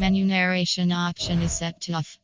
Menu narration option is set to off.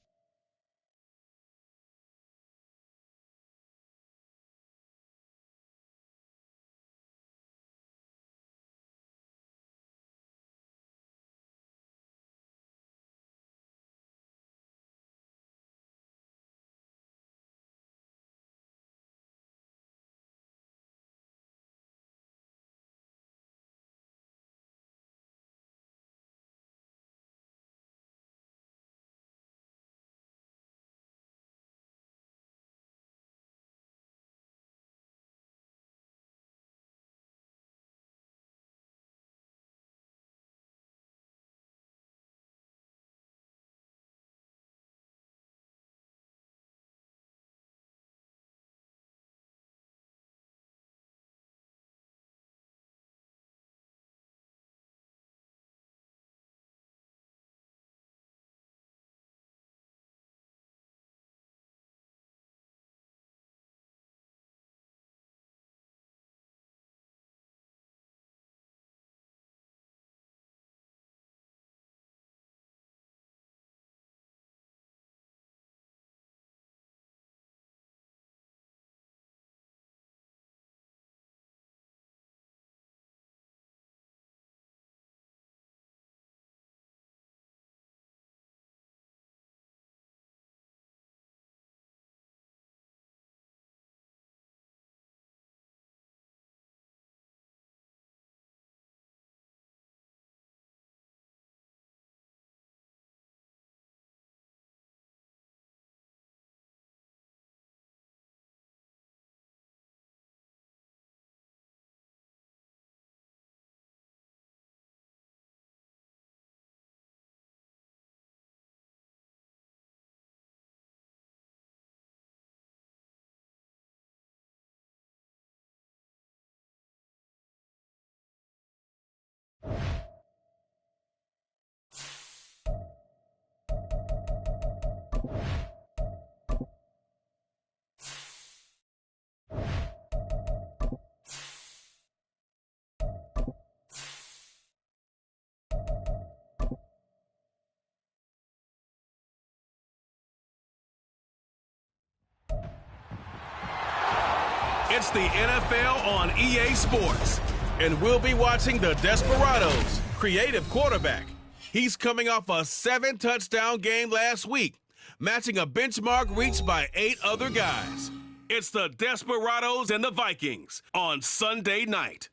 It's the NFL on EA Sports, and we'll be watching the Desperados creative quarterback. He's coming off a 7-touchdown game last week, matching a benchmark reached by 8 other guys. It's the Desperados and the Vikings on Sunday night.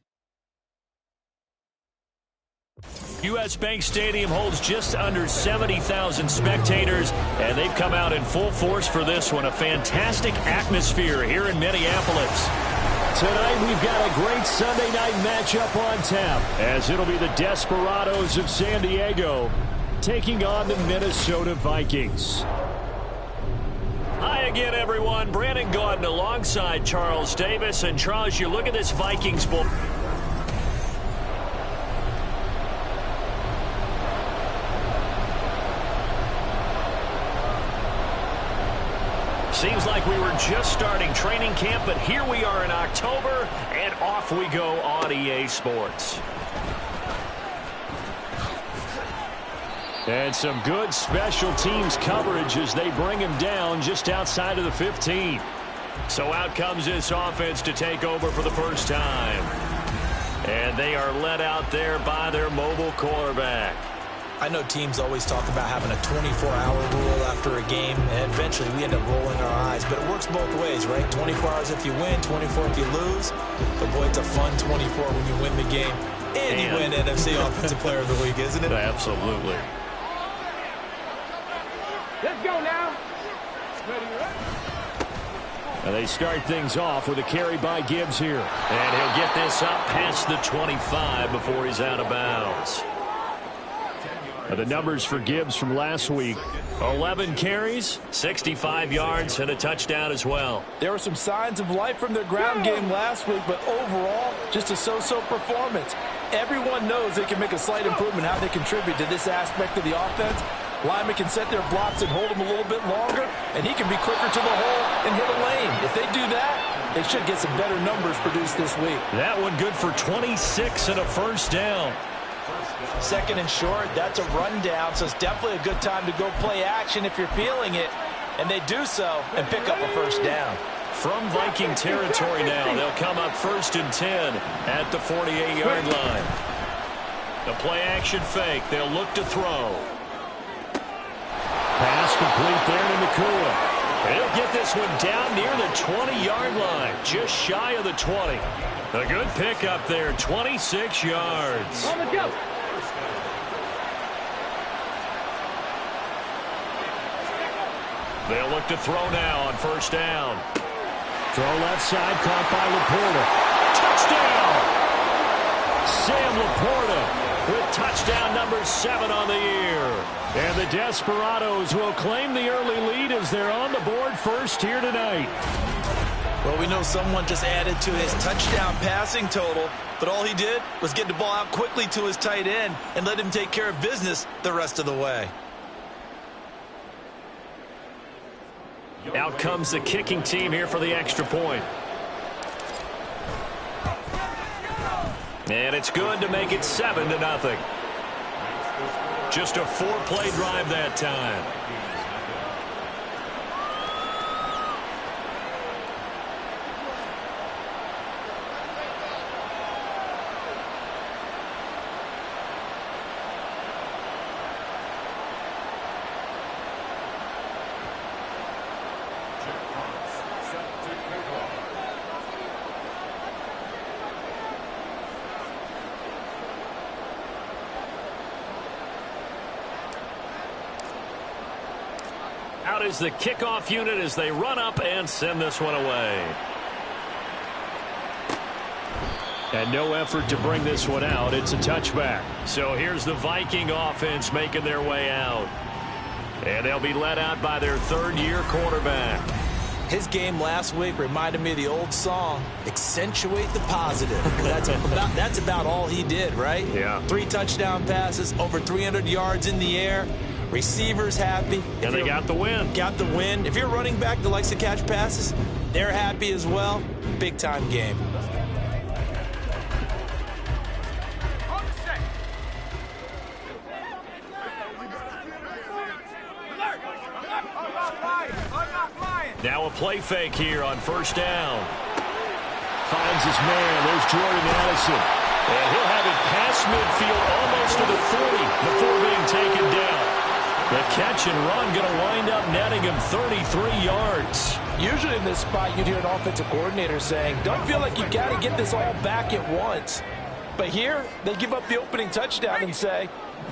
U.S. Bank Stadium holds just under 70,000 spectators, and they've come out in full force for this one. A fantastic atmosphere here in Minneapolis. Tonight we've got a great Sunday night matchup on tap, as it'll be the Desperados of San Diego taking on the Minnesota Vikings. Hi again, everyone. Brandon Gaudin alongside Charles Davis. And Charles, you look at this Vikings ball. Seems like we were just starting training camp, but here we are in October, and off we go on EA Sports. And some good special teams coverage as they bring him down just outside of the 15. So out comes this offense to take over for the first time. And they are led out there by their mobile quarterback. I know teams always talk about having a 24-hour rule after a game, and eventually we end up rolling our eyes. But it works both ways, right? 24 hours if you win, 24 if you lose. But, boy, it's a fun 24 when you win the game. And you win NFC Offensive Player of the Week, isn't it? Absolutely. Let's go now. And they start things off with a carry by Gibbs here. And he'll get this up past the 25 before he's out of bounds. The numbers for Gibbs from last week: 11 carries, 65 yards, and a touchdown as well. There were some signs of life from their ground game last week, but overall, just a so-so performance. Everyone knows they can make a slight improvement how they contribute to this aspect of the offense. Linemen can set their blocks and hold them a little bit longer, and he can be quicker to the hole and hit a lane. If they do that, they should get some better numbers produced this week. That one good for 26 and a first down. Second and short, that's a rundown, so it's definitely a good time to go play action if you're feeling it. And they do so and pick up a first down. From Viking territory now, they'll come up 1st and 10 at the 48-yard line. The play-action fake. They'll look to throw. Pass complete there to Nakua. He'll get this one down near the 20-yard line, just shy of the 20. A good pickup there, 26 yards. On the go. They'll look to throw now on 1st down. Throw left side, caught by Laporta. Touchdown! Sam Laporta with touchdown number 7 on the year. And the Desperados will claim the early lead as they're on the board first here tonight. Well, we know someone just added to his touchdown passing total, but all he did was get the ball out quickly to his tight end and let him take care of business the rest of the way. Out comes the kicking team here for the extra point. And it's good to make it 7-0. Just a 4-play drive that time. Out is the kickoff unit as they run up and send this one away. And no effort to bring this one out. It's a touchback. So here's the Viking offense making their way out. And they'll be led out by their 3rd-year quarterback. His game last week reminded me of the old song, accentuate the positive. That's about all he did, right? Yeah. 3 touchdown passes, over 300 yards in the air. Receivers happy. And they got the win. Got the win. If you're a running back that likes to catch passes, they're happy as well. Big-time game. Now a play fake here on 1st down. Finds his man. There's Jordan Addison. And he'll have it past midfield almost to the 40 before being taken down. The catch and run going to wind up netting him 33 yards. Usually in this spot, you'd hear an offensive coordinator saying, don't feel like you got to get this all back at once. But here, they give up the opening touchdown and say,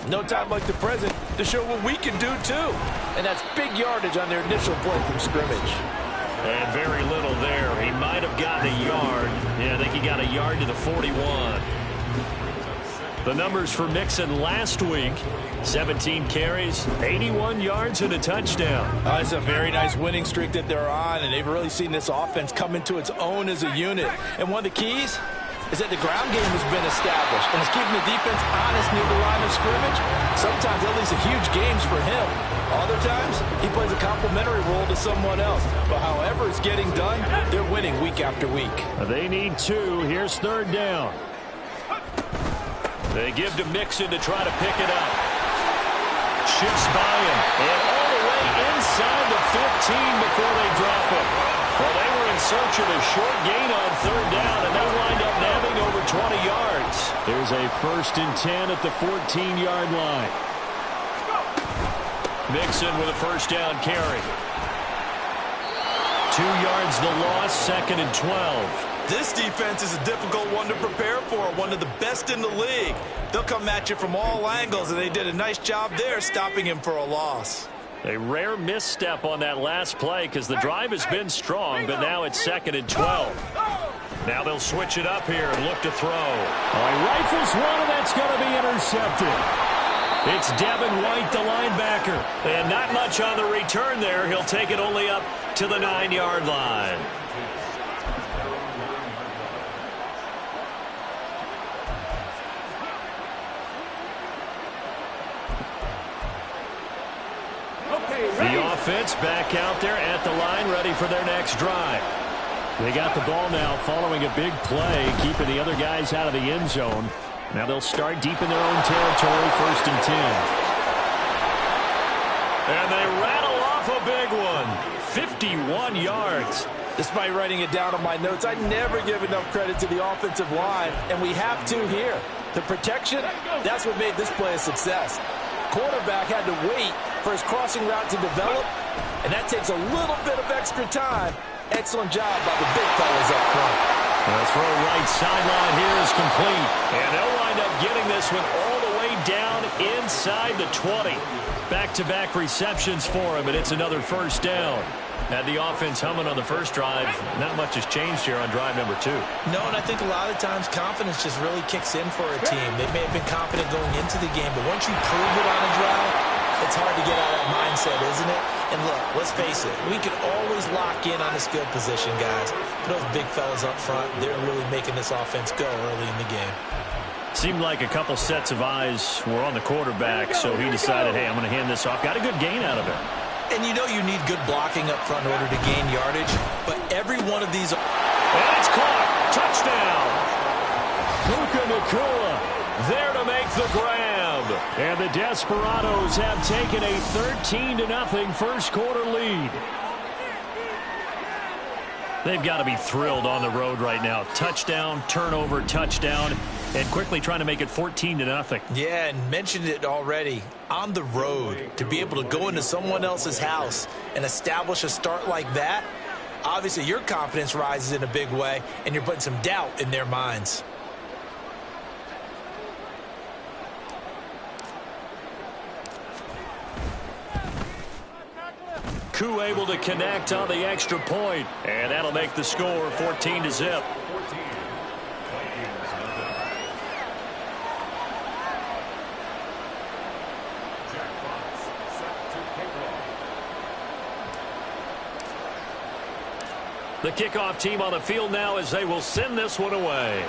no time like the present to show what we can do too. And that's big yardage on their initial play from scrimmage. And very little there. He might have gotten a yard. Yeah, I think he got a yard to the 41. The numbers for Mixon last week, 17 carries, 81 yards, and a touchdown. It's a very nice winning streak that they're on, and they've really seen this offense come into its own as a unit. And one of the keys is that the ground game has been established, and it's keeping the defense honest near the line of scrimmage. Sometimes that leads to huge games for him. Other times, he plays a complementary role to someone else. But however it's getting done, they're winning week after week. They need 2. Here's 3rd down. They give to Mixon to try to pick it up. Shifts by him. And all the way inside the 15 before they drop him. Well, they were in search of a short gain on 3rd down, and they wind up nabbing over 20 yards. There's a 1st and 10 at the 14-yard line. Mixon with a 1st down carry. 2 yards the loss, 2nd and 12. This defense is a difficult one to prepare for, one of the best in the league. They'll come at you from all angles, and they did a nice job there stopping him for a loss. A rare misstep on that last play because the drive has been strong, but now it's 2nd and 12. Now they'll switch it up here and look to throw. He rifles one, and that's going to be intercepted. It's Devin White, the linebacker. And not much on the return there. He'll take it only up to the 9-yard line. The offense back out there at the line, ready for their next drive. They got the ball now following a big play, keeping the other guys out of the end zone. Now they'll start deep in their own territory, 1st and 10. And they rattle off a big one. 51 yards. Despite writing it down on my notes, I never give enough credit to the offensive line, and we have to here. The protection, that's what made this play a success. Quarterback had to wait for his crossing route to develop, and that takes a little bit of extra time. Excellent job by the big fellas up front. The throw right sideline here is complete. And they'll wind up getting this one all the way down inside the 20. Back-to-back receptions for him, and it's another 1st down. Had the offense humming on the first drive. Not much has changed here on drive number 2. No, and I think a lot of times confidence just really kicks in for a team. They may have been confident going into the game, but once you prove it on a drive, it's hard to get out of that mindset, isn't it? And look, let's face it, we can always lock in on the skill position, guys. But those big fellas up front, they're really making this offense go early in the game. Seemed like a couple sets of eyes were on the quarterback, so he decided, hey, I'm going to hand this off. Got a good gain out of it. And you know you need good blocking up front in order to gain yardage, but every one of these... And it's caught. Touchdown. Puka Nacua there to make the grab. And the Desperados have taken a 13-0 first quarter lead. They've got to be thrilled on the road right now. Touchdown, turnover, touchdown, and quickly trying to make it 14-0. Yeah, and mentioned it already. On the road, to be able to go into someone else's house and establish a start like that, obviously your confidence rises in a big way, and you're putting some doubt in their minds. Koo able to connect on the extra point, and that'll make the score 14-0. The kickoff team on the field now as they will send this one away.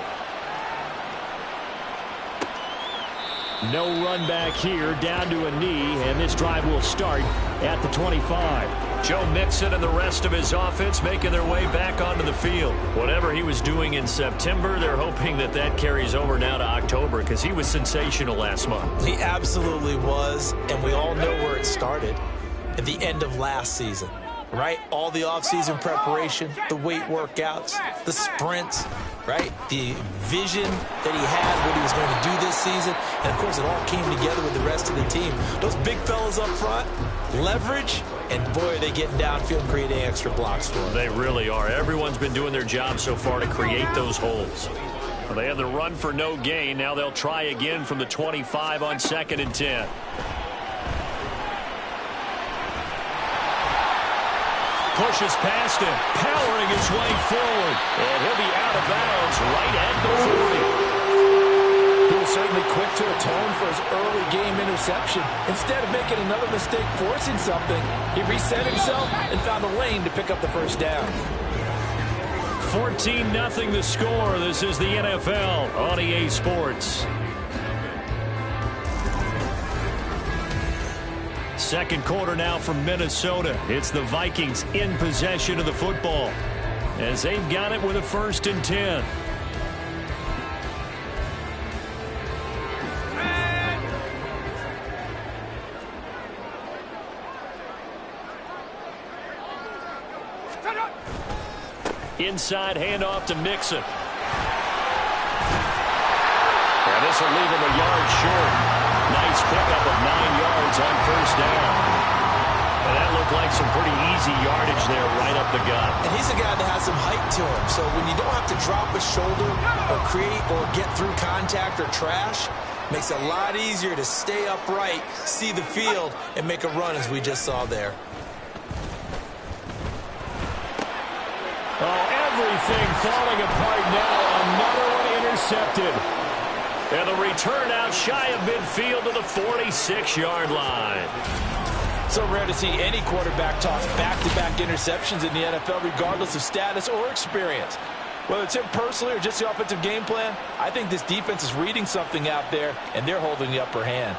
No run back here, down to a knee, and this drive will start at the 25. Joe Mixon and the rest of his offense making their way back onto the field. Whatever he was doing in September, they're hoping that that carries over now to October because he was sensational last month. He absolutely was, and we all know where it started at the end of last season. Right? All the offseason preparation, the weight workouts, the sprints, right? The vision that he had, what he was going to do this season. And, of course, it all came together with the rest of the team. Those big fellas up front, leverage, and, boy, are they getting downfield creating extra blocks for them. They really are. Everyone's been doing their job so far to create those holes. Well, they had the run for no gain. Now they'll try again from the 25 on 2nd and 10. Pushes past him, powering his way forward. And he'll be out of bounds right at the 40. He was certainly quick to atone for his early game interception. Instead of making another mistake forcing something, he reset himself and found a lane to pick up the first down. 14-0 the score. This is the NFL on EA Sports. Second quarter now from Minnesota. It's the Vikings in possession of the football as they've got it with a 1st and 10. Inside handoff to Mixon. And this will leave him a yard short. Nice pickup of 9 yards on 1st down. And that looked like some pretty easy yardage there right up the gut. And he's a guy that has some height to him. So when you don't have to drop a shoulder or create or get through contact or trash, makes it a lot easier to stay upright, see the field, and make a run as we just saw there. Oh, everything falling apart now. Another one intercepted. And the return out shy of midfield to the 46-yard line. So rare to see any quarterback toss back-to-back interceptions in the NFL, regardless of status or experience. Whether it's him personally or just the offensive game plan, I think this defense is reading something out there, and they're holding the upper hand.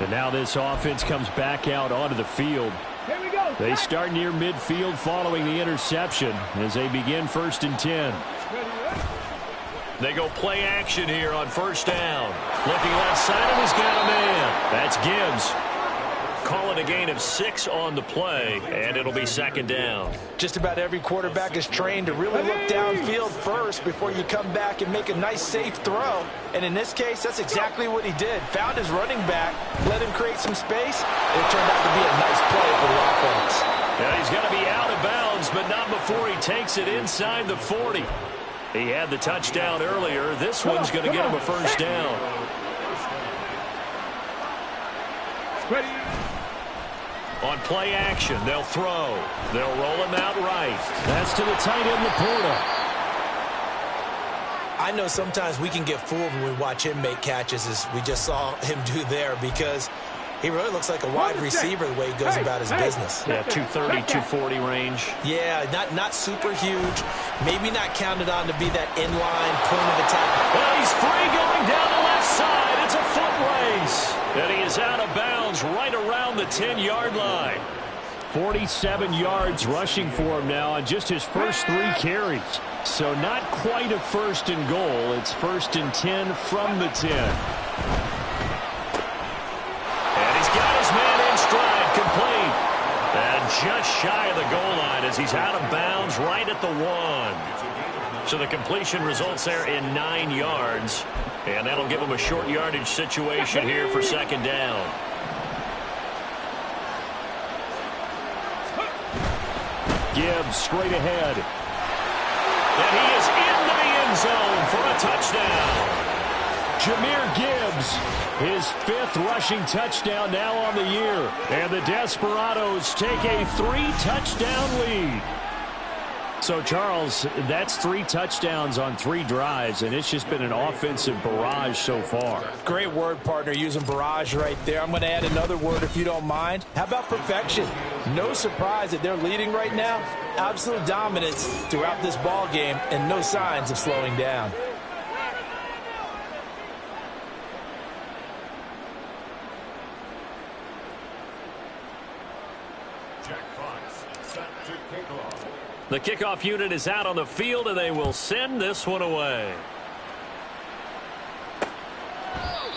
And now this offense comes back out onto the field. Here we go. They start near midfield following the interception as they begin 1st and 10. They go play action here on first down. Looking left side, and he's got a man. That's Gibbs. Call it a gain of 6 on the play, and it'll be second down. Just about every quarterback is trained to really look downfield first before you come back and make a nice, safe throw. And in this case, that's exactly what he did. Found his running back, let him create some space, and it turned out to be a nice play for the offense. Yeah, he's going to be out of bounds, but not before he takes it inside the 40. He had the touchdown earlier. This one's going to get him a first down. On play action, they'll throw. They'll roll him out right. That's to the tight end, Laporta. I know sometimes we can get fooled when we watch him make catches, as we just saw him do there, because he really looks like a wide receiver the way he goes about his business. Yeah, 230, 240 range. Yeah, not super huge. Maybe not counted on to be that inline point of attack. Well, he's free going down the left side. It's a foot race. And he is out of bounds right around the 10-yard line. 47 yards rushing for him now on just his first 3 carries. So not quite a first and goal. It's first and 10 from the 10. And he's got his man in stride, complete. And just shy of the goal line as he's out of bounds right at the 1. So the completion results there in 9 yards. And that'll give him a short yardage situation here for second down. Gibbs straight ahead. And he is into the end zone for a touchdown. Jahmyr Gibbs, his 5th rushing touchdown now on the year. And the Desperados take a 3-touchdown lead. So, Charles, that's 3 touchdowns on 3 drives, and it's just been an offensive barrage so far. Great word, partner, using barrage right there. I'm going to add another word if you don't mind. How about perfection? No surprise that they're leading right now. Absolute dominance throughout this ball game and no signs of slowing down. The kickoff unit is out on the field, and they will send this one away.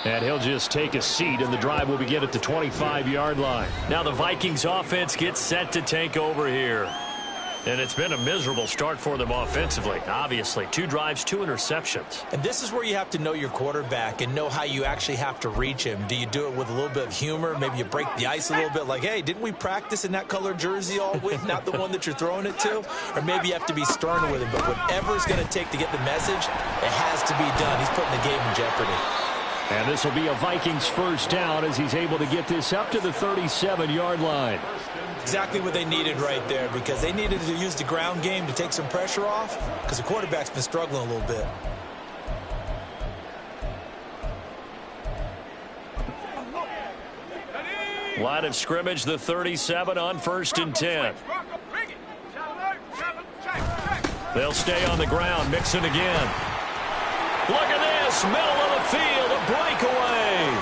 And he'll just take a seat, and the drive will begin at the 25-yard line. Now the Vikings offense gets set to take over here. And it's been a miserable start for them offensively. Obviously, 2 drives, 2 interceptions. And this is where you have to know your quarterback and know how you actually have to reach him. Do you do it with a little bit of humor? Maybe you break the ice a little bit, like, hey, didn't we practice in that color jersey all week, not the one that you're throwing it to? Or maybe you have to be stern with him. But whatever it's going to take to get the message, it has to be done. He's putting the game in jeopardy. And this will be a Vikings first down as he's able to get this up to the 37-yard line. Exactly what they needed right there, because they needed to use the ground game to take some pressure off, because the quarterback's been struggling a little bit. Line of scrimmage, the 37 on first and 10. They'll stay on the ground, Mixon again. Look at this, middle of the field, a breakaway.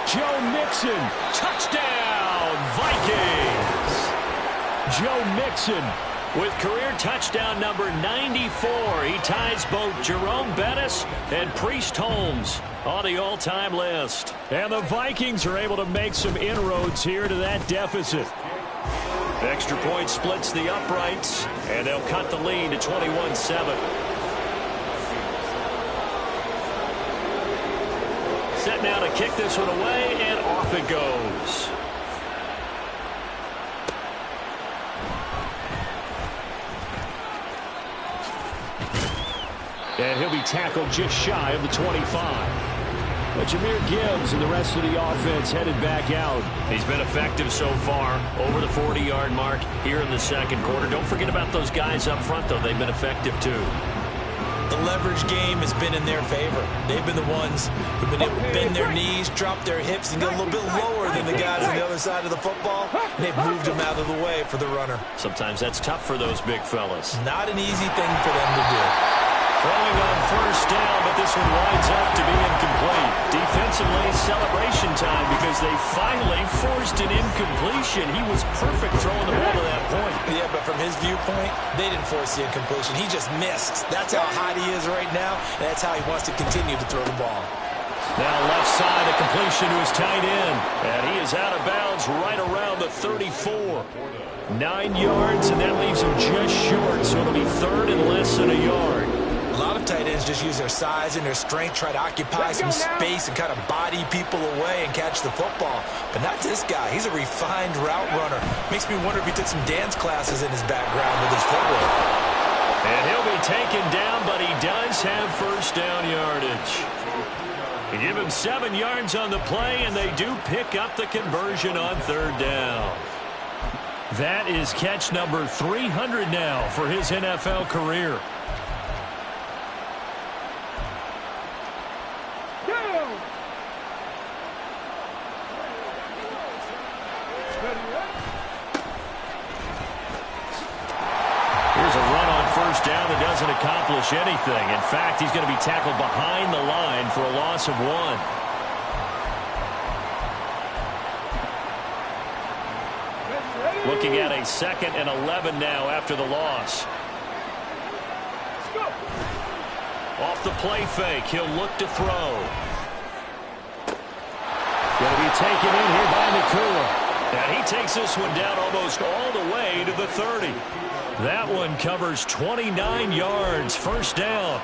Joe Mixon, touchdown, Vikings. Joe Mixon with career touchdown number 94. He ties both Jerome Bettis and Priest Holmes on the all-time list. And the Vikings are able to make some inroads here to that deficit. Extra point splits the uprights, and they'll cut the lead to 21-7. Set now to kick this one away, and off it goes. And he'll be tackled just shy of the 25. But Jahmyr Gibbs and the rest of the offense headed back out. He's been effective so far, over the 40-yard mark here in the second quarter. Don't forget about those guys up front, though. They've been effective, too. The leverage game has been in their favor. They've been the ones who've been able to bend their knees, drop their hips, and get a little bit lower than the guys on the other side of the football. And they've moved them out of the way for the runner. Sometimes that's tough for those big fellas. Not an easy thing for them to do. Throwing on first down, but this one winds up to be incomplete. Defensively, celebration time because as they finally forced an incompletion. He was perfect throwing the ball to that point. Yeah, but from his viewpoint, they didn't force the incompletion. He just missed. That's how hot he is right now, and that's how he wants to continue to throw the ball. Now left side, a completion to his tight end. And he is out of bounds right around the 34. 9 yards, and that leaves him just short, so it'll be third and less than a yard. A lot of tight ends just use their size and their strength, try to occupy some space and kind of body people away and catch the football. But not this guy. He's a refined route runner. Makes me wonder if he took some dance classes in his background with his footwork. And he'll be taken down, but he does have first down yardage. You give him 7 yards on the play, and they do pick up the conversion on third down. That is catch number 300 now for his NFL career. Here's a run on first down that doesn't accomplish anything. In fact, he's going to be tackled behind the line for a loss of 1. Looking at a 2nd and 11 now after the loss. Off the play fake, he'll look to throw. Going to be taken in here by Nakua. And he takes this one down almost all the way to the 30. That one covers 29 yards, first down.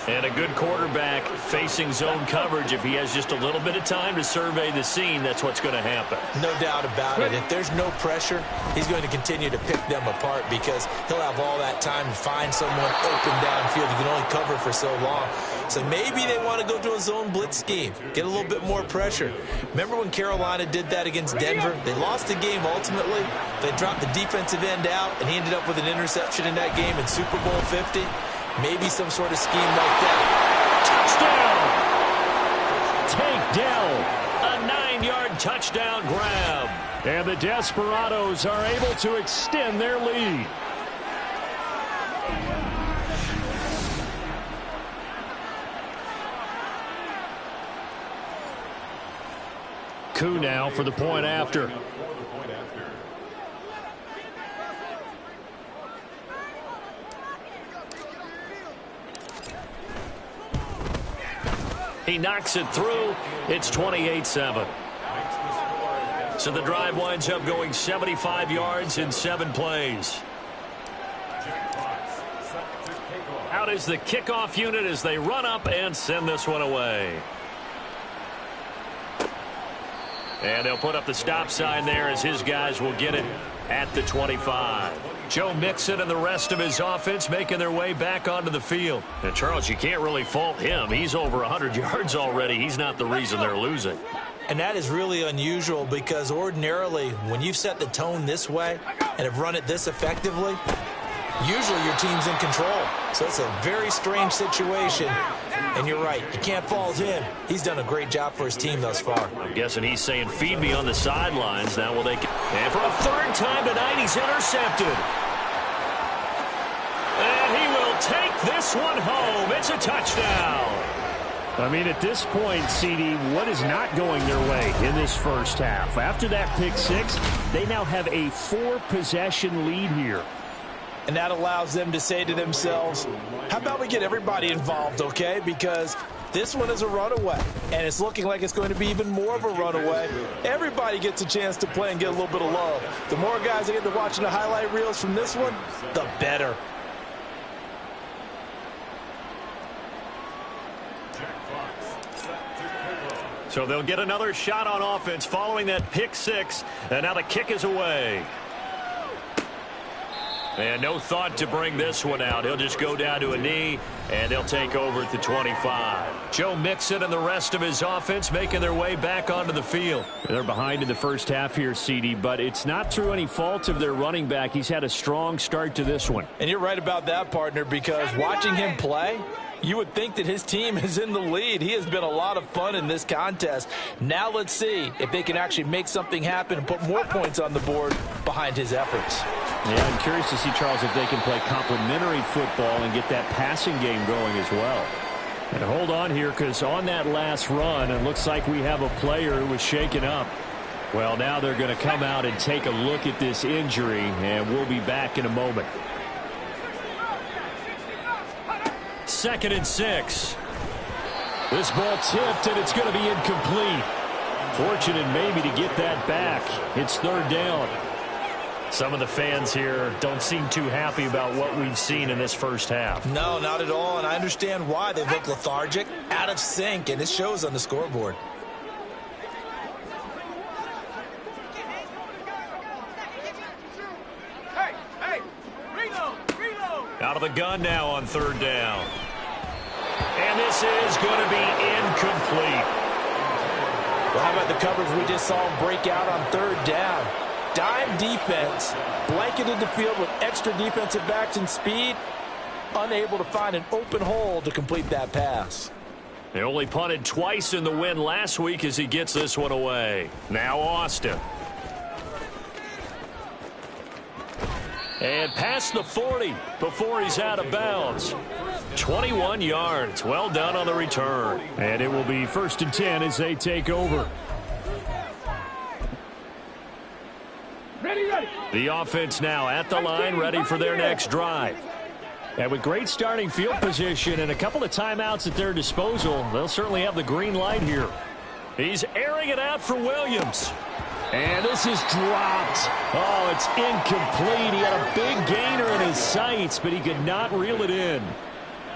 And a good quarterback facing zone coverage. If he has just a little bit of time to survey the scene, that's what's going to happen. No doubt about it. If there's no pressure, he's going to continue to pick them apart because he'll have all that time to find someone open downfield. He can only cover for so long. So maybe they want to go to a zone blitz scheme, get a little bit more pressure. Remember when Carolina did that against Denver? They lost the game ultimately. They dropped the defensive end out, and he ended up with an interception in that game in Super Bowl 50. Maybe some sort of scheme like that. Touchdown! Take down. A 9-yard touchdown grab. And the Desperados are able to extend their lead. Koo now for the point after. He knocks it through. It's 28-7. So the drive winds up going 75 yards in 7 plays. Out is the kickoff unit as they run up and send this one away. And they'll put up the stop sign there as his guys will get it at the 25. Joe Mixon and the rest of his offense making their way back onto the field. And Charles, you can't really fault him. He's over 100 yards already. He's not the reason they're losing. And that is really unusual because ordinarily when you've set the tone this way and have run it this effectively, usually your team's in control. So it's a very strange situation. And you're right, you can't fault him. He's done a great job for his team thus far. I'm guessing he's saying, feed me on the sidelines. Now will they... And for a 3rd time tonight, he's intercepted. And he will take this one home. It's a touchdown. I mean, at this point, CD, what is not going their way in this first half? After that pick 6, they now have a 4-possession lead here. And that allows them to say to themselves, how about we get everybody involved, okay? Because this one is a runaway, and it's looking like it's going to be even more of a runaway. Everybody gets a chance to play and get a little bit of love. The more guys that get to watching the highlight reels from this one, the better. So they'll get another shot on offense following that pick 6, and now the kick is away. And no thought to bring this one out. He'll just go down to a knee, and they'll take over at the 25. Joe Mixon and the rest of his offense making their way back onto the field. They're behind in the first half here, CD, but it's not through any fault of their running back. He's had a strong start to this one. And you're right about that, partner, because watching him play, you would think that his team is in the lead. He has been a lot of fun in this contest. Now let's see if they can actually make something happen and put more points on the board behind his efforts. Yeah, I'm curious to see, Charles, if they can play complementary football and get that passing game going as well. And hold on here, because on that last run, it looks like we have a player who was shaken up. Well, now they're going to come out and take a look at this injury, and we'll be back in a moment. 2nd and 6. This ball tipped, and it's going to be incomplete. Fortunate maybe to get that back. It's 3rd down. Some of the fans here don't seem too happy about what we've seen in this first half. No, not at all, and I understand why. They look lethargic, out of sync, and it shows on the scoreboard. Out of the gun now on 3rd down. And this is going to be incomplete. Well, how about the coverage we just saw him break out on 3rd down? Dime defense, blanketed the field with extra defensive backs and speed, unable to find an open hole to complete that pass. They only punted twice in the win last week as he gets this one away. Now Austin. And past the 40 before he's out of bounds. 21 yards. Well done on the return. And it will be 1st and 10 as they take over. The offense now at the line, ready for their next drive. And with great starting field position and a couple of timeouts at their disposal, they'll certainly have the green light here. He's airing it out for Williams. And this is dropped. Oh, it's incomplete. He had a big gainer in his sights, but he could not reel it in.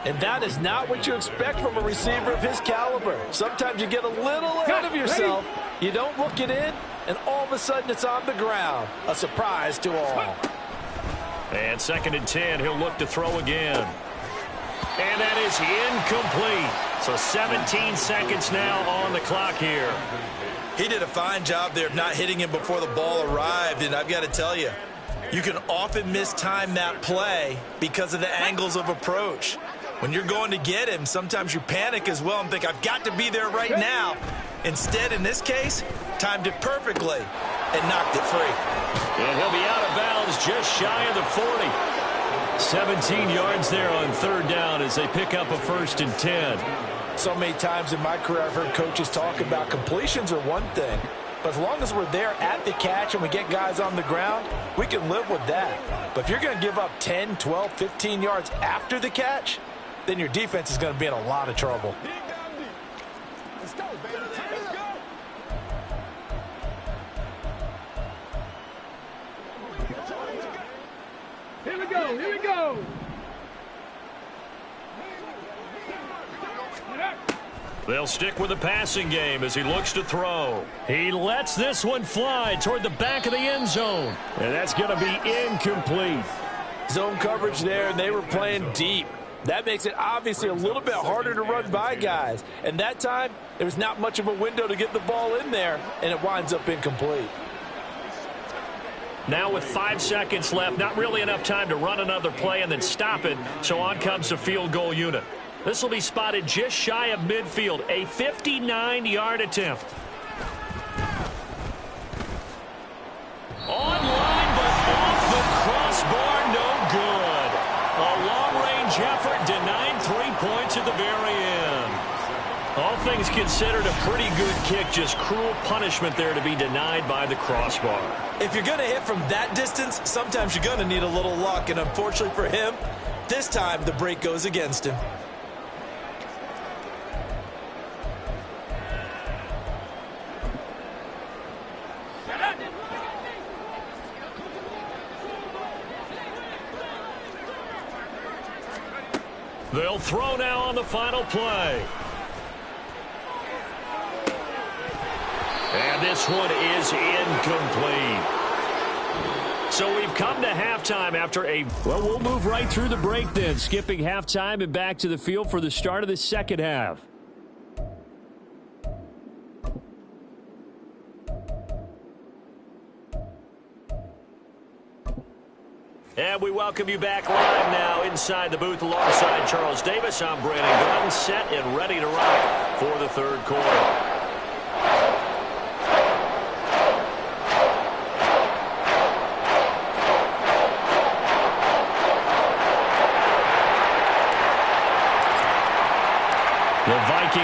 And that is not what you expect from a receiver of his caliber. Sometimes you get a little ahead of yourself. You don't look it in, and all of a sudden it's on the ground. A surprise to all. And 2nd and 10, he'll look to throw again. And that is incomplete. So 17 seconds now on the clock here. He did a fine job there of not hitting him before the ball arrived, and I've got to tell you, you can often mistime that play because of the angles of approach. When you're going to get him, sometimes you panic as well and think, I've got to be there right now. Instead, in this case, timed it perfectly and knocked it free. And he'll be out of bounds just shy of the 40. 17 yards there on 3rd down as they pick up a 1st and 10. So many times in my career I've heard coaches talk about completions are one thing, but as long as we're there at the catch and we get guys on the ground, we can live with that. But if you're going to give up 10, 12, 15 yards after the catch, then your defense is going to be in a lot of trouble. Let's go, baby. Let's go. Here we go. Here we go. They'll stick with the passing game as he looks to throw. He lets this one fly toward the back of the end zone. And that's going to be incomplete. Zone coverage there, and they were playing deep. That makes it obviously a little bit harder to run by guys. And that time, there was not much of a window to get the ball in there, and it winds up incomplete. Now with 5 seconds left, not really enough time to run another play and then stop it. So on comes the field goal unit. This will be spotted just shy of midfield, a 59-yard attempt. Online, but off the crossbar, no good. A long-range effort denied 3 points at the very end. All things considered, a pretty good kick, just cruel punishment there to be denied by the crossbar. If you're going to hit from that distance, sometimes you're going to need a little luck, and unfortunately for him, this time the break goes against him. They'll throw now on the final play. And this one is incomplete. So we've come to halftime after well, we'll move right through the break then, skipping halftime and back to the field for the start of the second half. And we welcome you back live now inside the booth alongside Charles Davis. I'm Brandon Gunn, set and ready to rock for the third quarter.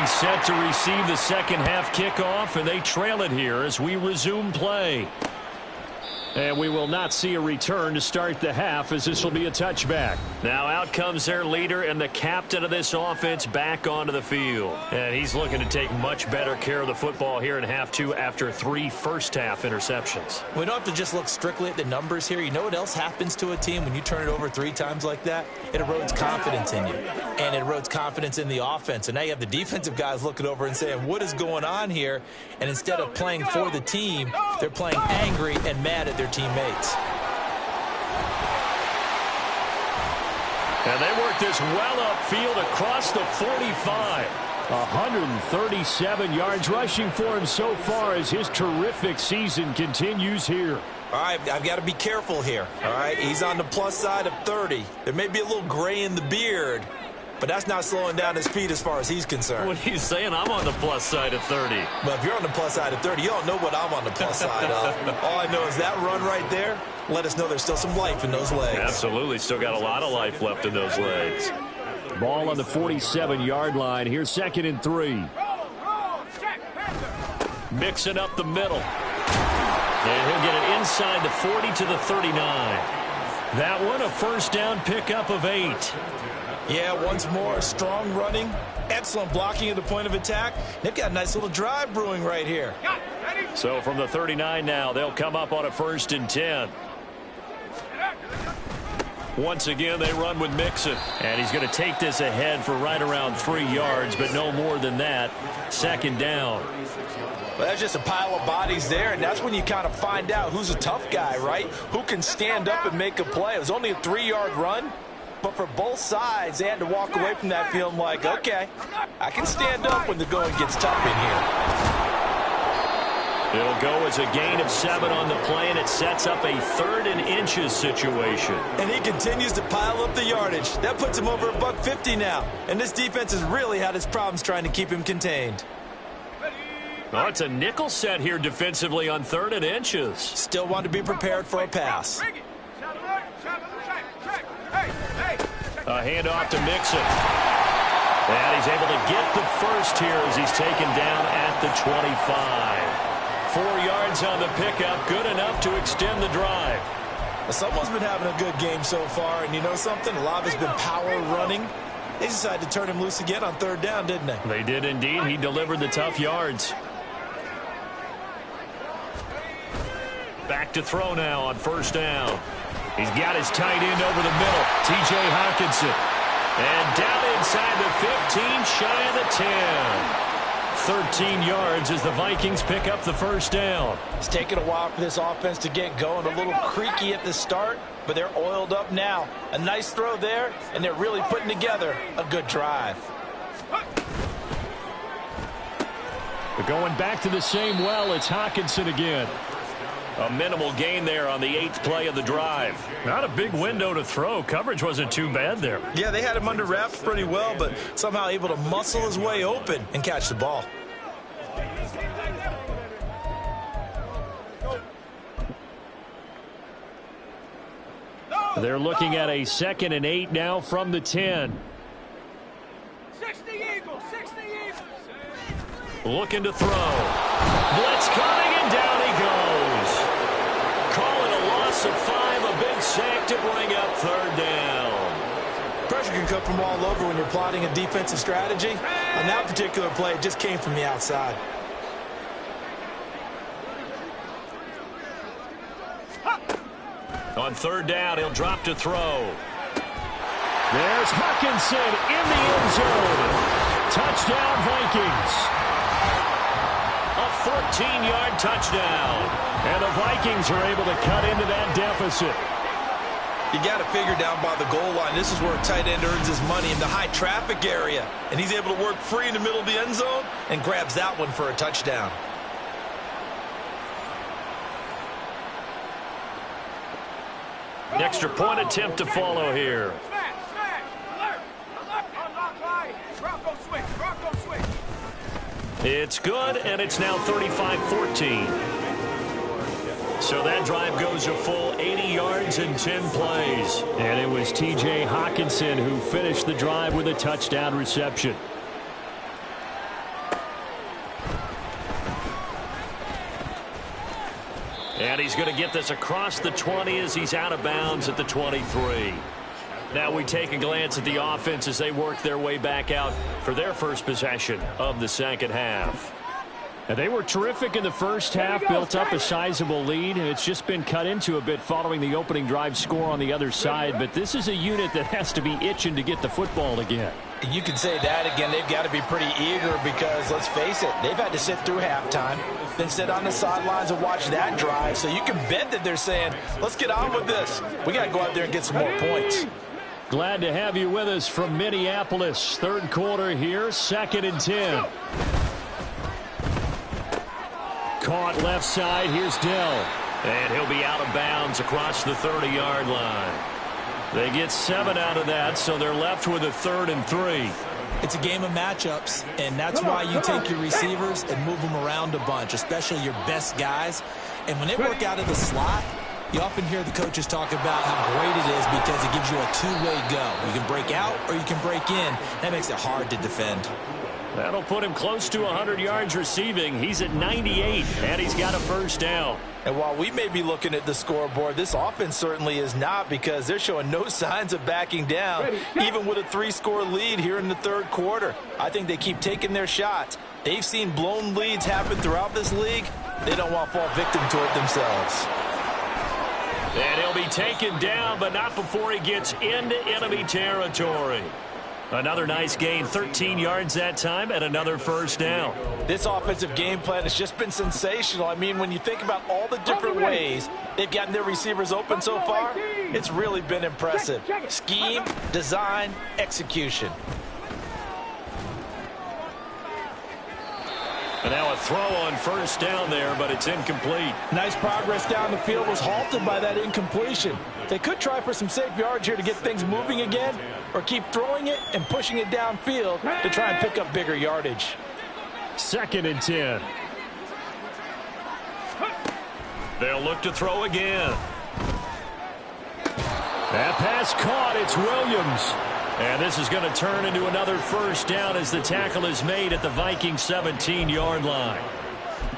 line set to receive the second half kickoff, and they trail it here as we resume play. And we will not see a return to start the half, as this will be a touchback. Now out comes their leader and the captain of this offense back onto the field. And he's looking to take much better care of the football here in half two after 3 first-half interceptions. We don't have to just look strictly at the numbers here. You know what else happens to a team when you turn it over 3 times like that? It erodes confidence in you. And it erodes confidence in the offense. And now you have the defensive guys looking over and saying, what is going on here? And instead of playing for the team, they're playing angry and mad at their teammates. And they work this well upfield across the 45. 137 yards rushing for him so far as his terrific season continues here. All right, I've got to be careful here. All right, he's on the plus side of 30. There may be a little gray in the beard, but that's not slowing down his speed as far as he's concerned. What are you saying? I'm on the plus side of 30. But if you're on the plus side of 30, you don't know what I'm on the plus side of. All I know is that run right there let us know there's still some life in those legs. Absolutely. Still got a lot of life left in those legs. Ball on the 47-yard line. Here's 2nd and 3. Mixing up the middle. And he'll get it inside the 40 to the 39. That one a first down pickup of 8. Yeah, once more, strong running, excellent blocking at the point of attack. They've got a nice little drive brewing right here. So from the 39 now, they'll come up on a 1st and 10. Once again, they run with Mixon. And he's going to take this ahead for right around 3 yards, but no more than that. 2nd down. Well, that's just a pile of bodies there, and that's when you kind of find out who's a tough guy, right? Who can stand up and make a play. It was only a 3-yard run, but for both sides, they had to walk away from that feeling like, okay, I can stand up when the going gets tough in here. It'll go as a gain of 7 on the play, and it sets up a 3rd and inches situation. And he continues to pile up the yardage. That puts him over $150 now, and this defense has really had its problems trying to keep him contained. Oh, it's a nickel set here defensively on 3rd and inches. Still want to be prepared for a pass. A handoff to Mixon. And he's able to get the first here as he's taken down at the 25. 4 yards on the pickup, good enough to extend the drive. Someone's been having a good game so far, and you know something? A lot of it's been power running. They decided to turn him loose again on 3rd down, didn't they? They did indeed. He delivered the tough yards. Back to throw now on 1st down. He's got his tight end over the middle, T.J. Hockenson. And down inside the 15, shy of the 10. 13 yards as the Vikings pick up the 1st down. It's taken a while for this offense to get going. A little creaky at the start, but they're oiled up now. A nice throw there, and they're really putting together a good drive. But going back to the same well, it's Hockenson again. A minimal gain there on the 8th play of the drive. Not a big window to throw. Coverage wasn't too bad there. Yeah, they had him under wraps pretty well, but somehow able to muscle his way open and catch the ball. They're looking at a 2nd and 8 now from the 10. 60 Eagles, 60 Eagles. Looking to throw. Blitz coming, and down he goes. Calling a loss of 5, a big sack to bring up 3rd down. Pressure can come from all over when you're plotting a defensive strategy. On that particular play, it just came from the outside. On 3rd down, he'll drop to throw. There's Hockenson in the end zone. Touchdown, Vikings. A 14-yard touchdown. And the Vikings are able to cut into that deficit. You got to figure down by the goal line. This is where a tight end earns his money, in the high traffic area. And he's able to work free in the middle of the end zone and grabs that one for a touchdown. An extra point attempt to follow here. It's good, and it's now 35-14. So that drive goes a full 80 yards and 10 plays. And it was T.J. Hockenson who finished the drive with a touchdown reception. And he's going to get this across the 20 as he's out of bounds at the 23. Now we take a glance at the offense as they work their way back out for their first possession of the second half. And they were terrific in the first half, built up a sizable lead, and it's just been cut into a bit following the opening drive score on the other side. But this is a unit that has to be itching to get the football again. You can say that again. They've got to be pretty eager because, let's face it, they've had to sit through halftime, then sit on the sidelines and watch that drive. So you can bet that they're saying, let's get on with this. We got to go out there and get some more points. Glad to have you with us from Minneapolis. Third quarter here, 2nd and 10. Caught left side. Here's Dell. And he'll be out of bounds across the 30-yard line. They get 7 out of that, so they're left with a 3rd and 3. It's a game of matchups, and that's why you take your receivers and move them around a bunch, especially your best guys. And when they work out of the slot, you often hear the coaches talk about how great it is because it gives you a two-way go. You can break out or you can break in. That makes it hard to defend. That'll put him close to 100 yards receiving. He's at 98, and he's got a first down. And while we may be looking at the scoreboard, this offense certainly is not because they're showing no signs of backing down, even with a 3-score lead here in the third quarter. I think they keep taking their shots. They've seen blown leads happen throughout this league. They don't want to fall victim to it themselves. And he'll be taken down, but not before he gets into enemy territory. Another nice gain, 13 yards that time, and another first down. This offensive game plan has just been sensational. I mean, when you think about all the different ways they've gotten their receivers open so far, it's really been impressive. Scheme, design, execution. And now a throw on first down there, but it's incomplete. Nice progress down the field was halted by that incompletion. They could try for some safe yards here to get things moving again, or keep throwing it and pushing it downfield to try and pick up bigger yardage. 2nd and 10. They'll look to throw again. That pass caught. It's Williams. And this is going to turn into another first down as the tackle is made at the Vikings 17-yard line.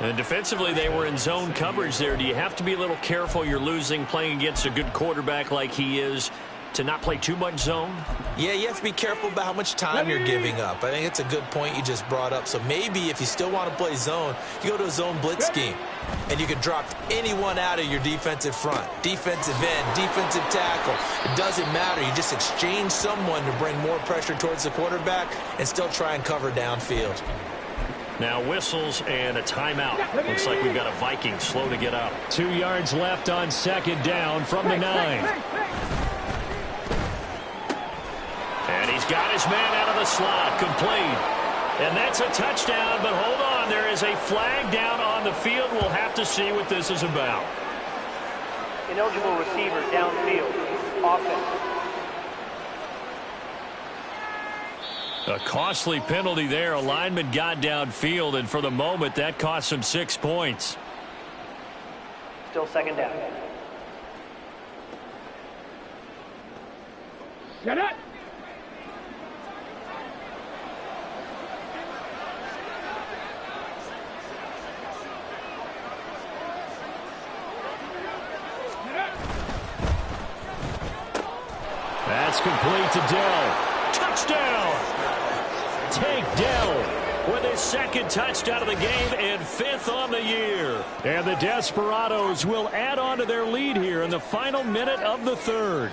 And defensively, they were in zone coverage there. Do you have to be a little careful? You're losing, playing against a good quarterback like he is, to not play too much zone? Yeah, you have to be careful about how much time you're giving up. I think it's a good point you just brought up. So maybe if you still want to play zone, you go to a zone blitz scheme. And you can drop anyone out of your defensive front. Defensive end, defensive tackle. It doesn't matter. You just exchange someone to bring more pressure towards the quarterback and still try and cover downfield. Now whistles and a timeout. Looks like we've got a Viking slow to get up. 2 yards left on 2nd down from the 9. And he's got his man out of the slot, complete. And that's a touchdown, but hold on. There is a flag down on the field. We'll have to see what this is about. Ineligible receiver downfield. Offense. A costly penalty there. A lineman got downfield, and for the moment, that cost him 6 points. Still 2nd down. Get it! That's complete to Dell. Touchdown! Take Dell with his 2nd touchdown of the game and 5th on the year. And the Desperados will add on to their lead here in the final minute of the 3rd.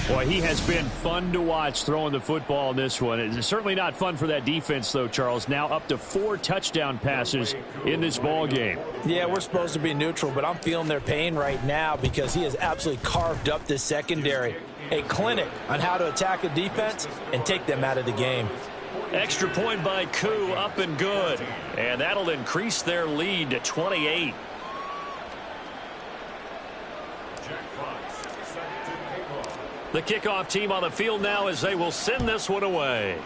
Boy, he has been fun to watch throwing the football in this one. It's certainly not fun for that defense, though, Charles. Now up to 4 touchdown passes in this ball game. Yeah, we're supposed to be neutral, but I'm feeling their pain right now because he has absolutely carved up this secondary. A clinic on how to attack a defense and take them out of the game. Extra point by Koo, up and good. And that'll increase their lead to 28. The kickoff team on the field now as they will send this one away.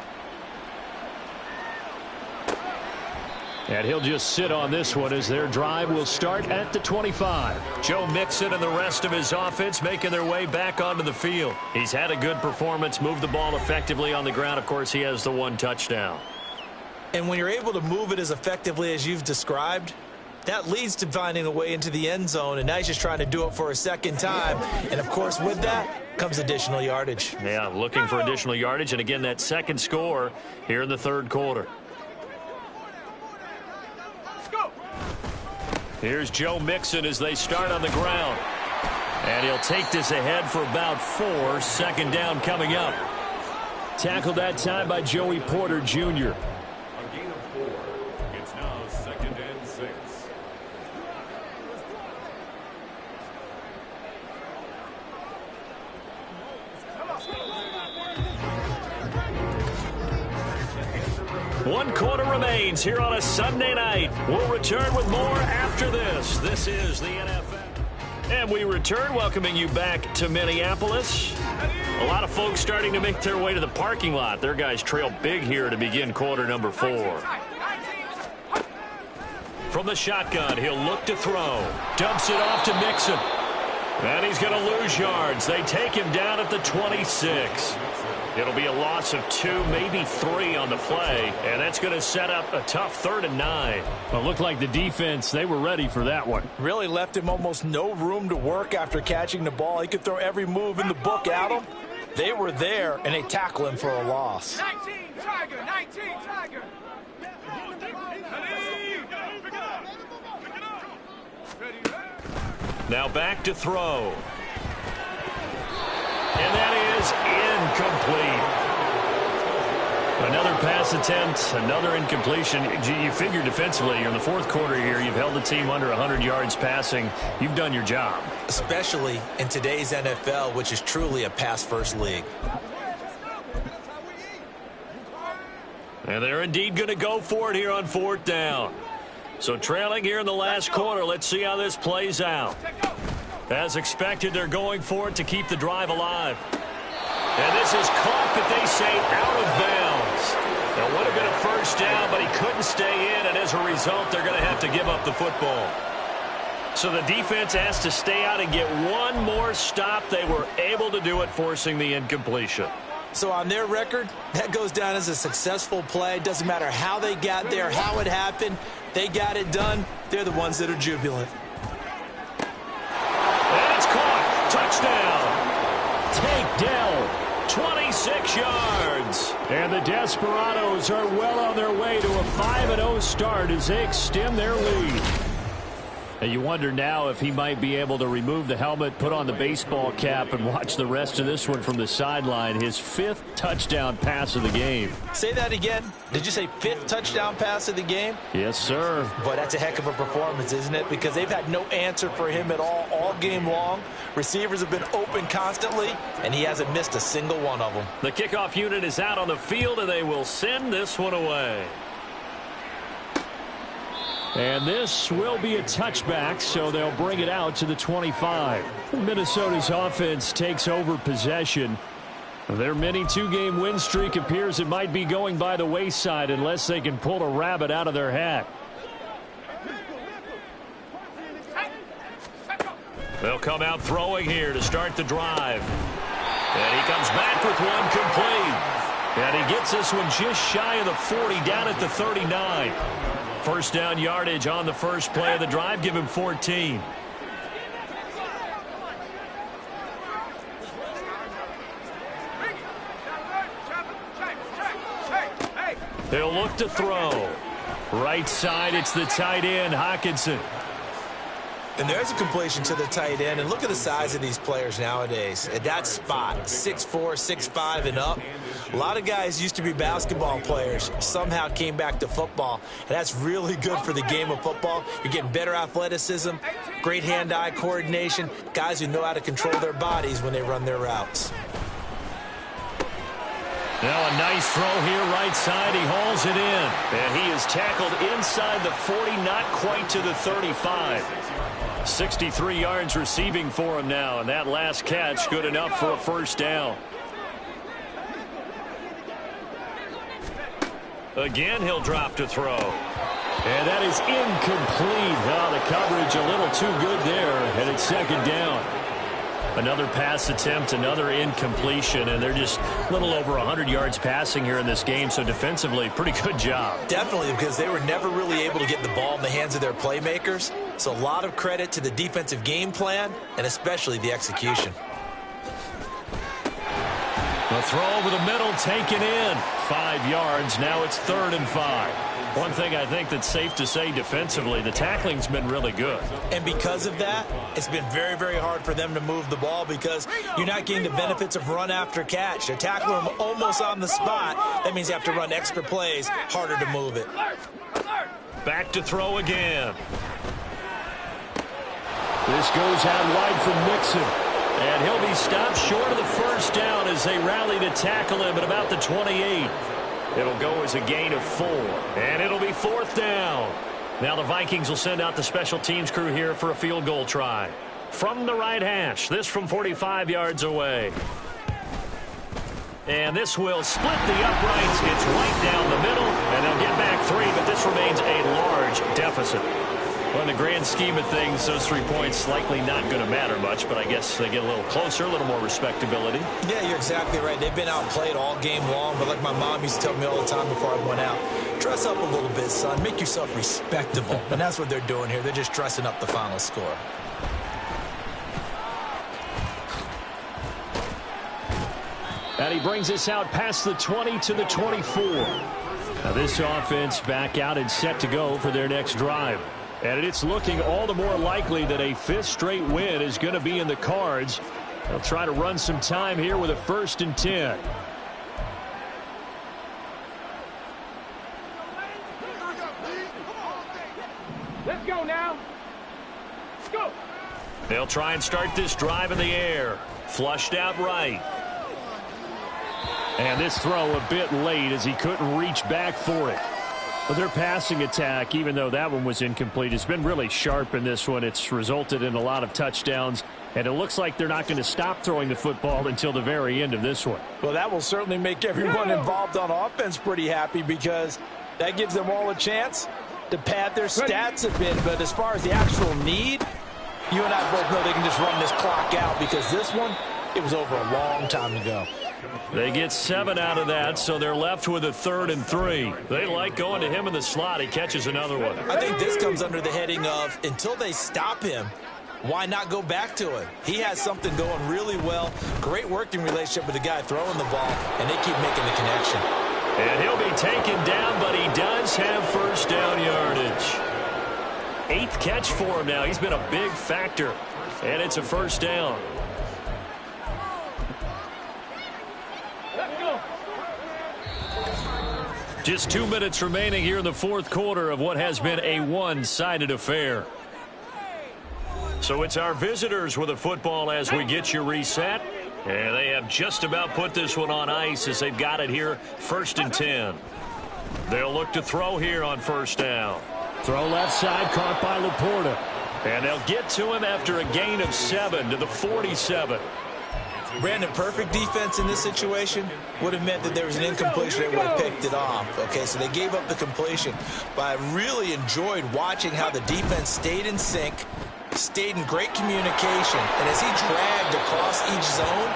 And he'll just sit on this one as their drive will start at the 25. Joe Mixon and the rest of his offense making their way back onto the field. He's had a good performance, moved the ball effectively on the ground. Of course, he has the 1 touchdown. And when you're able to move it as effectively as you've described, that leads to finding a way into the end zone, and now he's just trying to do it for a second time. And, of course, with that comes additional yardage. Yeah, looking for additional yardage, and again, that second score here in the third quarter. Here's Joe Mixon as they start on the ground. And he'll take this ahead for about 4. Second down coming up. Tackled that time by Joey Porter Jr. A gain of 4. It's now 2nd and 6. One quarter remains here on a Sunday night. We'll return with more after this. This is the NFL. And we return, welcoming you back to Minneapolis. A lot of folks starting to make their way to the parking lot. Their guys trail big here to begin quarter number 4. From the shotgun, he'll look to throw. Dumps it off to Mixon. And he's going to lose yards. They take him down at the 26. It'll be a loss of 2, maybe 3 on the play, and that's going to set up a tough 3rd and 9. Well, it looked like the defense, they were ready for that one. Really left him almost no room to work after catching the ball. He could throw every move in the book at him. They were there, and they tackle him for a loss. 19, Tiger, 19, Tiger. Now back to throw. And that is incomplete. Another pass attempt, another incompletion. You figure defensively, you're in the fourth quarter here, you've held the team under 100 yards passing. You've done your job. Especially in today's NFL, which is truly a pass-first league. And they're indeed going to go for it here on 4th down. So trailing here in the last quarter, let's see how this plays out. As expected, they're going for it to keep the drive alive. And this is caught, but they say out of bounds. It would have been a first down, but he couldn't stay in, and as a result, they're going to have to give up the football. So the defense has to stay out and get one more stop. They were able to do it, forcing the incompletion. So on their record, that goes down as a successful play. Doesn't matter how they got there, how it happened. They got it done. They're the ones that are jubilant. And it's caught. Touchdown. Takedown. 26 yards. And the Desperados are well on their way to a 5-0 start as they extend their lead. And you wonder now if he might be able to remove the helmet, put on the baseball cap, and watch the rest of this one from the sideline. His 5th touchdown pass of the game. Say that again. Did you say 5th touchdown pass of the game? Yes, sir. Boy, that's a heck of a performance, isn't it? Because they've had no answer for him at all game long. Receivers have been open constantly, and he hasn't missed a single one of them. The kickoff unit is out on the field, and they will send this one away. And this will be a touchback, so they'll bring it out to the 25. Minnesota's offense takes over possession. Their mini 2-game win streak appears it might be going by the wayside unless they can pull a rabbit out of their hat. They'll come out throwing here to start the drive. And he comes back with one complete. And he gets this one just shy of the 40, down at the 39. First down yardage on the first play of the drive. Give him 14. They'll look to throw. Right side, it's the tight end, Hockenson. And there's a completion to the tight end. And look at the size of these players nowadays. At that spot, 6'4", 6'5", and up. A lot of guys used to be basketball players, somehow came back to football. And that's really good for the game of football. You're getting better athleticism, great hand-eye coordination, guys who know how to control their bodies when they run their routes. Now a nice throw here, right side. He hauls it in. And he is tackled inside the 40, not quite to the 35. 63 yards receiving for him now, and that last catch good enough for a first down. Again, he'll drop to throw. And that is incomplete. Oh, the coverage a little too good there, and it's second down. Another pass attempt, another incompletion, and they're just a little over 100 yards passing here in this game, so defensively, pretty good job. Definitely, because they were never really able to get the ball in the hands of their playmakers, so a lot of credit to the defensive game plan and especially the execution. The throw over the middle, taken in. 5 yards, now it's 3rd and 5. One thing I think that's safe to say defensively, the tackling's been really good. And because of that, it's been very, very hard for them to move the ball because you're not getting the benefits of run after catch. They're tackling them almost on the spot. That means you have to run extra plays, harder to move it. Back to throw again. This goes out wide from Mixon. And he'll be stopped short of the first down as they rally to tackle him at about the 28. It'll go as a gain of 4. And it'll be 4th down. Now the Vikings will send out the special teams crew here for a field goal try. From the right hash, this from 45 yards away. And this will split the uprights. It's right down the middle. And they'll get back 3, but this remains a large deficit. Well, in the grand scheme of things, those 3 points likely not going to matter much, but I guess they get a little closer, a little more respectability. Yeah, you're exactly right. They've been outplayed all game long, but like my mom used to tell me all the time before I went out, dress up a little bit, son. Make yourself respectable. And that's what they're doing here. They're just dressing up the final score. And he brings us out past the 20 to the 24. Now this offense back out and set to go for their next drive. And it's looking all the more likely that a 5th straight win is going to be in the cards. They'll try to run some time here with a 1st and 10. Let's go now. Let's go. They'll try and start this drive in the air. Flushed out right. And this throw a bit late as he couldn't reach back for it. But their passing attack, even though that one was incomplete, has been really sharp in this one. It's resulted in a lot of touchdowns, and it looks like they're not going to stop throwing the football until the very end of this one. Well, that will certainly make everyone involved on offense pretty happy because that gives them all a chance to pad their stats a bit. But as far as the actual need, you and I both know they can just run this clock out because this one, it was over a long time ago. They get 7 out of that, so they're left with a 3rd and 3. They like going to him in the slot. He catches another one. I think this comes under the heading of until they stop him, why not go back to him? He has something going really well. Great working relationship with the guy throwing the ball, and they keep making the connection. And he'll be taken down, but he does have 1st down yardage. 8th catch for him now. He's been a big factor, and it's a 1st down. Just 2 minutes remaining here in the 4th quarter of what has been a one-sided affair. So it's our visitors with the football as we get you reset. And they have just about put this one on ice as they've got it here, 1st and 10. They'll look to throw here on 1st down. Throw left side, caught by Laporta. And they'll get to him after a gain of 7 to the 47. Brandon, perfect defense in this situation would have meant that there was an incompletion. They would have picked it off. Okay, so they gave up the completion. But I really enjoyed watching how the defense stayed in sync, stayed in great communication. And as he dragged across each zone,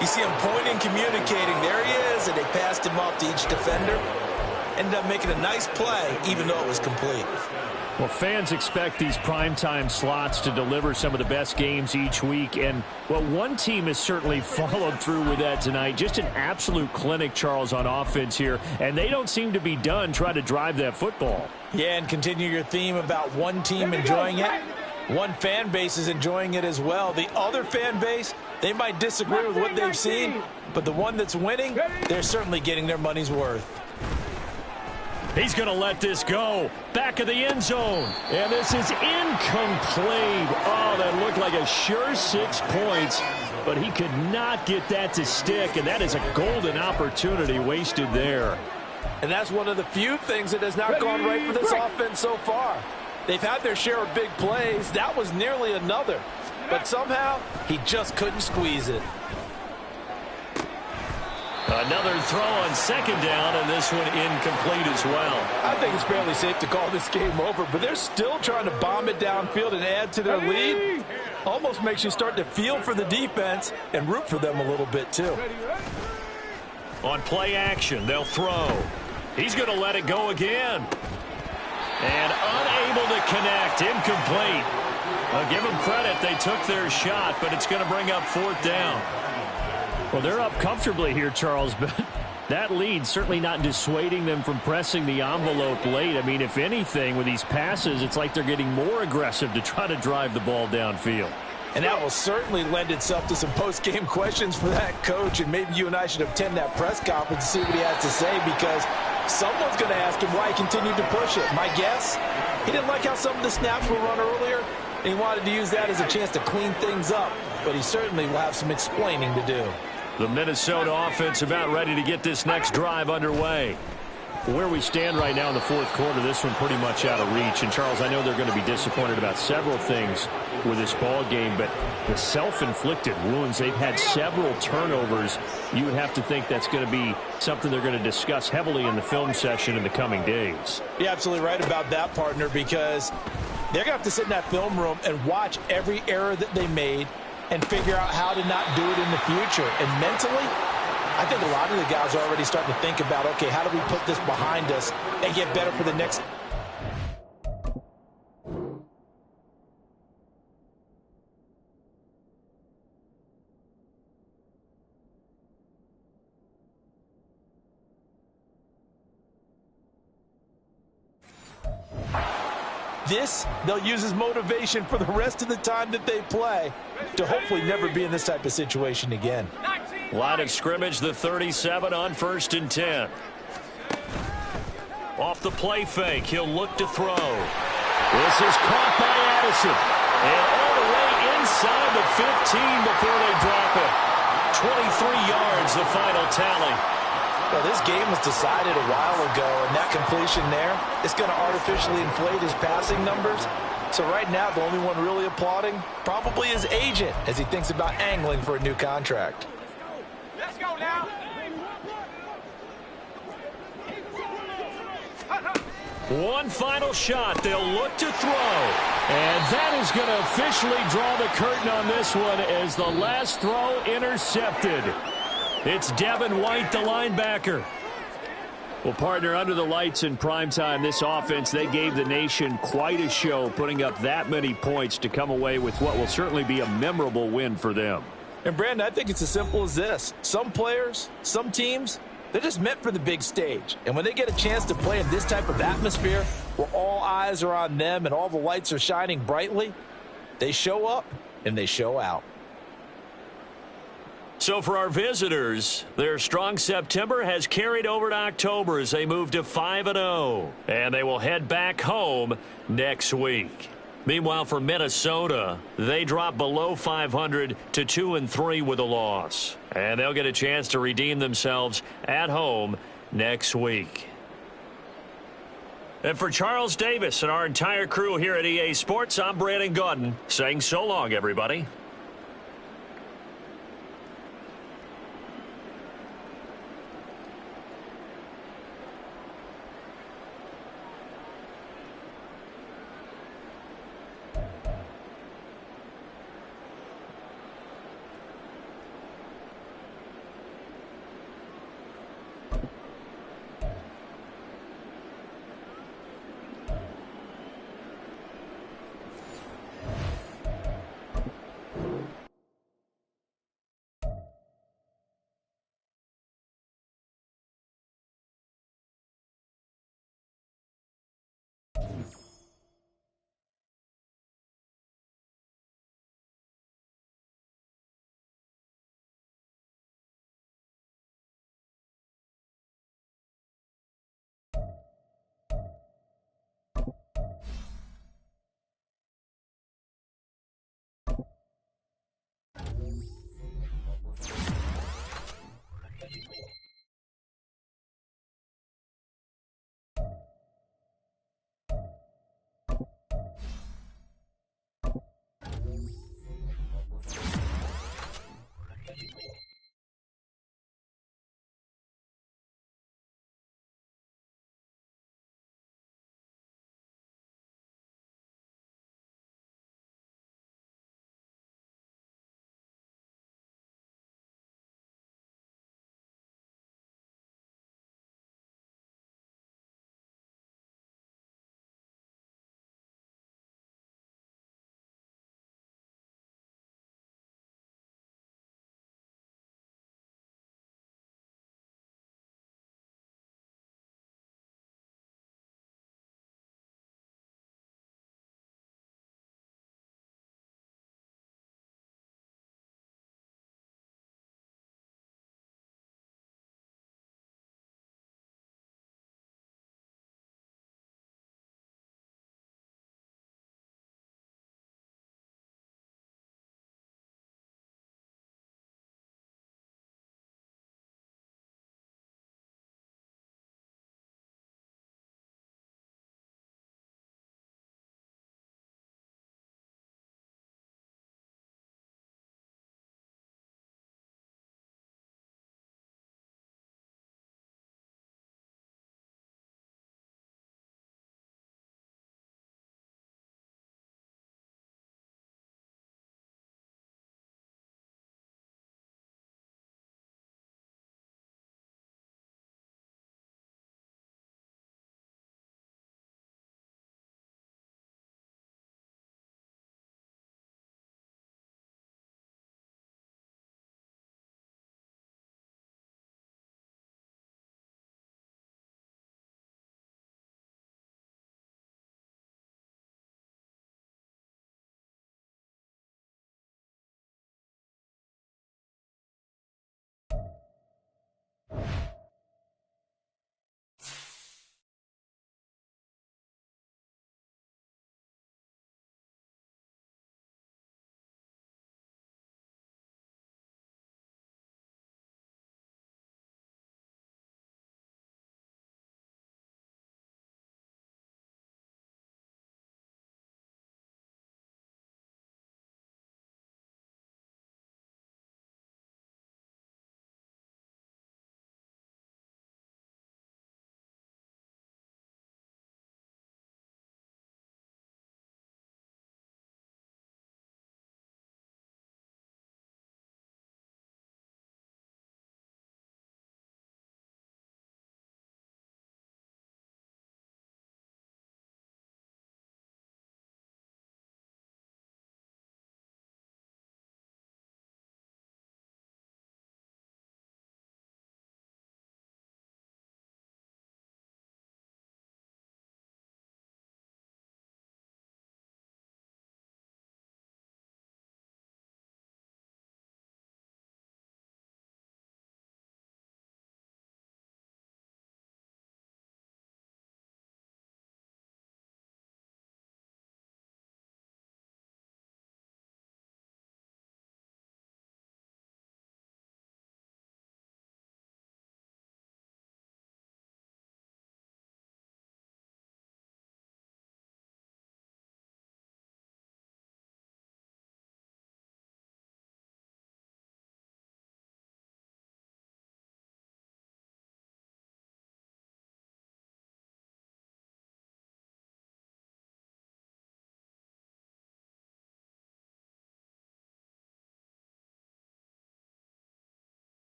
you see him pointing, communicating. There he is, and they passed him off to each defender. Ended up making a nice play, even though it was complete. Well, fans expect these primetime slots to deliver some of the best games each week. And, well, one team has certainly followed through with that tonight. Just an absolute clinic, Charles, on offense here. And they don't seem to be done trying to drive that football. Yeah, and continue your theme about one team enjoying it. One fan base is enjoying it as well. The other fan base, they might disagree with what they've seen. But the one that's winning, they're certainly getting their money's worth. He's going to let this go. Back of the end zone. And this is incomplete. Oh, that looked like a sure 6 points. But he could not get that to stick. And that is a golden opportunity wasted there. And that's one of the few things that has not gone right for this offense so far. They've had their share of big plays. That was nearly another. But somehow, he just couldn't squeeze it. Another throw on 2nd down, and this one incomplete as well. I think it's fairly safe to call this game over, but they're still trying to bomb it downfield and add to their lead. Almost makes you start to feel for the defense and root for them a little bit too. On play action, they'll throw. He's going to let it go again. And unable to connect, incomplete. I'll give them credit, they took their shot, but it's going to bring up 4th down. Well, they're up comfortably here, Charles, but that lead certainly not dissuading them from pressing the envelope late. I mean, if anything, with these passes, it's like they're getting more aggressive to try to drive the ball downfield. And that will certainly lend itself to some post-game questions for that coach, and maybe you and I should attend that press conference and see what he has to say, because someone's going to ask him why he continued to push it. My guess, he didn't like how some of the snaps were run earlier, and he wanted to use that as a chance to clean things up, but he certainly will have some explaining to do. The Minnesota offense about ready to get this next drive underway. Where we stand right now in the 4th quarter, this one pretty much out of reach. And, Charles, I know they're going to be disappointed about several things with this ball game, but the self-inflicted wounds, they've had several turnovers. You would have to think that's going to be something they're going to discuss heavily in the film session in the coming days. You're absolutely right about that, partner, because they're going to have to sit in that film room and watch every error that they made and figure out how to not do it in the future. And mentally, I think a lot of the guys are already starting to think about, okay, how do we put this behind us and get better for the next. This, they'll use as motivation for the rest of the time that they play to hopefully never be in this type of situation again. Line of scrimmage, the 37 on 1st and 10. Off the play fake, he'll look to throw. This is caught by Addison. And all the way inside the 15 before they drop it. 23 yards, the final tally. Well, this game was decided a while ago, and that completion there is going to artificially inflate his passing numbers. So right now, the only one really applauding probably his agent as he thinks about angling for a new contract. Let's go now. One final shot. They'll look to throw. And that is going to officially draw the curtain on this one as the last throw intercepted. It's Devin White, the linebacker. Well, partner, under the lights in primetime, this offense, they gave the nation quite a show, putting up that many points to come away with what will certainly be a memorable win for them. And, Brandon, I think it's as simple as this. Some players, some teams, they're just meant for the big stage. And when they get a chance to play in this type of atmosphere where all eyes are on them and all the lights are shining brightly, they show up and they show out. So for our visitors, their strong September has carried over to October as they move to 5-0. And they will head back home next week. Meanwhile, for Minnesota, they drop below 500 to 2-3 with a loss. And they'll get a chance to redeem themselves at home next week. And for Charles Davis and our entire crew here at EA Sports, I'm Brandon Gaudin saying so long, everybody.